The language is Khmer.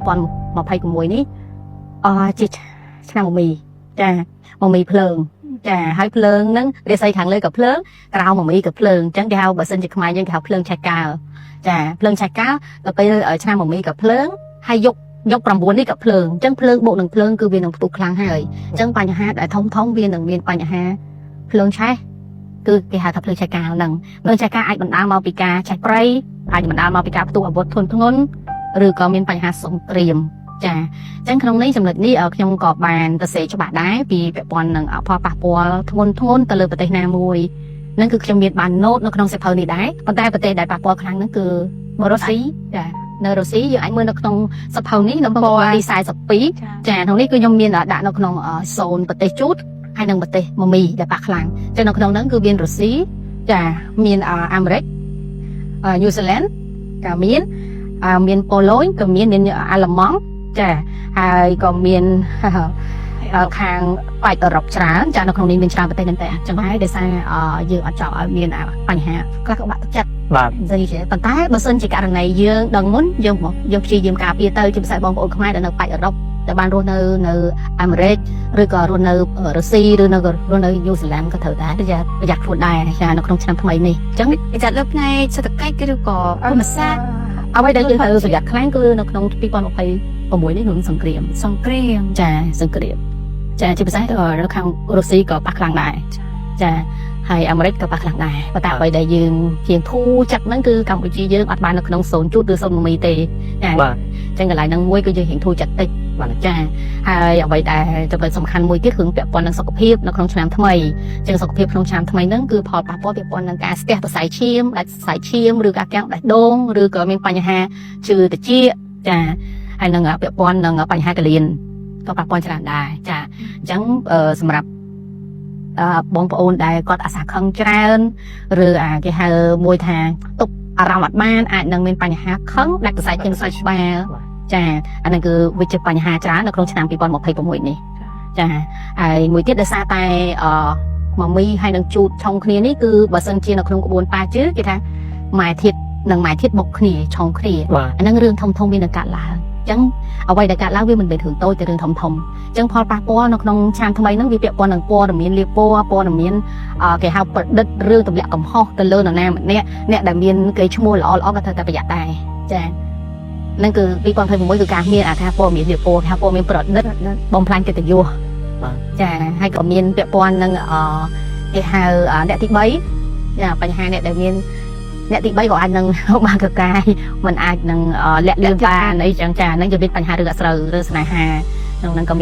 ប៉ុនមកភ័យ6នេះជាឆ្នាំមីចាមកមីភ្លើងចាហើយភ្លើងហ្នឹងរាសីខាងលើក៏ភ្លើងក្រៅមកមីក៏ភ្លើងអញ្ចឹងគេហៅបើសិនជាខ្មែរយើងគេហៅភ្លើងឆៃកាលចាភ្លើងឆៃកាលដល់ពេលឆ្នាំមកមីក៏ភ្លើងហើយយក9នេះក៏ភ្លើងអញ្ចឹងភ្លើងបូកនឹងភ្លើងគឺវានឹងផ្ទុះខ្លាំងហើយអញ្ចឹងបញ្ហាដែលធំវានឹងមានបញ្ហាភ្លើងឆេះគឺគេហៅថាភ្លើងឆៃកាលហ្នឹងភ្លើងឆៃកាលអាចបណ្ដាលមកពីការឆេះព្រៃអាចបណ្ដាលមកពីការផ្ទុះអាវុធធនធ្ងន់ឬក៏មានបញ្ហាសង្គ្រាមចាអញ្ចឹងក្នុងនេះចំណុចនេះខ្ញុំក៏បានទៅសេច្បាស់ដែរពីពាក់ព័ន្ធនឹងផលប៉ះពាល់ធ្ងន់ទៅលើប្រទេសណាមួយហ្នឹងគឺខ្ញុំមានបានណូតនៅក្នុងសៀវភៅនេះដែរប៉ុន្តែប្រទេសដែលប៉ះពាល់ខ្លាំងហ្នឹងគឺរុស្ស៊ីចានៅរុស្ស៊ីយើងអាចមើលនៅក្នុងសៀវភៅនេះនៅពណ៌ទី42ចាក្នុងនេះគឺខ្ញុំមានដាក់នៅក្នុងโซนប្រទេសជូតហើយនិងប្រទេសម៉ូមីដែលប៉ះខ្លាំងចឹងនៅក្នុងហ្នឹងគឺមានរុស្ស៊ីចាមានអាមេរិកញូហ្សេឡង់ក៏មានប៉ូឡូញក៏មានអាល្លឺម៉ង់ចាហើយក៏មានខាងប៉ែកអឺរ៉ុបច្រើនចានៅក្នុងនេះមានច្រើនប្រទេសហ្នឹងតែអញ្ចឹងហើយដោយសារយើងអត់ចង់ឲ្យមានបញ្ហាខ្លះក៏បាក់ទឹកចិត្តបាទនិយាយចេះប៉ុន្តែបើសិនជាករណីយើងដឹងមុនយើងព្យាយាមការពារទៅជាពិសេសបងប្អូនខ្មែរដែលនៅប៉ែកអឺរ៉ុបដែលបានរស់នៅអាមេរិកឬក៏រស់នៅរុស្ស៊ីឬនៅរស់នៅញូហ្សេឡង់ក៏ត្រូវដែរប្រយ័ត្នខ្លួនដែរចានៅក្នុងឆ្នាំថ្មីនេះអញ្ចឹងប្រយ័ត្នលើផ្នែកសេដ្ឋកិច្ចឬក៏ភូមិសាស្ត្រអ្វីដែលយើងត្រូវប្រយ័ត្នខ្លាំងគឺនៅក្នុង2026នេះនឹងសង្គ្រាមចាសង្គ្រាមចាជាពិសេសនៅខាងរុស្ស៊ីក៏ប៉ះខ្លាំងដែរចាហើយអាមេរិកក៏ប៉ះខ្លាំងដែរប៉ុន្តែអ្វីដែលយើងជាងធូរចិត្តហ្នឹងគឺកម្ពុជាយើងអត់បាននៅក្នុងโซนជូតឬโซนមីទេចាបាទអញ្ចឹងកន្លែងហ្នឹងមួយគឺយើងរៀងធូរចិត្តតិចបាទចាហើយអ្វីដែលចំណុចសំខាន់មួយទៀតគឺពាក់ព័ន្ធនឹងសុខភាពនៅក្នុងឆ្នាំថ្មីអញ្ចឹងសុខភាពក្នុងឆ្នាំថ្មីហ្នឹងគឺផលប៉ះពាល់ពាក់ព័ន្ធនឹងការស្ទះសរសៃឈាមដាច់សរសៃឈាមឬការកាំងដាច់ដូងឬក៏មានបញ្ហាឈឺត្រចៀកចាហើយនឹងពាក់ព័ន្ធនឹងបញ្ហាកលៀនក៏ប៉ះពាល់ច្រើនដែរចាអញ្ចឹងសម្រាប់បងប្អូនដែលគាត់អាសាខឹងច្រើនឬគេហៅមួយថាទុកអារម្មណ៍អត់បានអាចនឹងមានបញ្ហាខឹងដាច់សរសៃឈាមស្អិតស្បាលចាអាហ្នឹងគឺវាជាបញ្ហាច្រើននៅក្នុងឆ្នាំ2026នេះចាហើយមួយទៀតដោយសារតែម៉ាមីហើយនឹងជូតឆុងគ្នានេះគឺបើសិនជានៅក្នុងក្បួនប៉ាជឿគេថាម៉ែធាតុនិងម៉ែធាតុបុកគ្នាឆុងគ្នាអាហ្នឹងរឿងធំមាននឹងកាត់ឡើងអញ្ចឹងអ្វីដែលកើតឡើងវាមិនមែនរឿងតូចតែរឿងធំអញ្ចឹងផលប៉ះពាល់នៅក្នុងឆ្នាំថ្មីហ្នឹងវាពាក់ព័ន្ធនឹងព័ត៌មានលាព័ត៌មានគេហៅប្រឌិតរឿងទម្លាក់កំហុសទៅលើនរណាម្នាក់អ្នកដែលមានគេឈ្មោះល្អក៏ត្រូវតែប្រយ័ត្នដែរចាហ្នឹងគឺ2026គឺការមានថាព័ត៌មានលាព័ថាព័ត៌មានប្រឌិតបំផ្លាញកិត្តិយសចាហើយក៏មានពាក់ព័ន្ធនឹងគេហៅអ្នកទី3ចាបញ្ហាអ្នកដែលមានអ្នកទី3ក៏អាចនឹងបានកកាយមិនអាចនឹងលាក់លៀមបានអីចឹងចាហ្នឹងជាមានបញ្ហារឿងអស្រូវឬស្នេហាក្នុងហ្នឹងក៏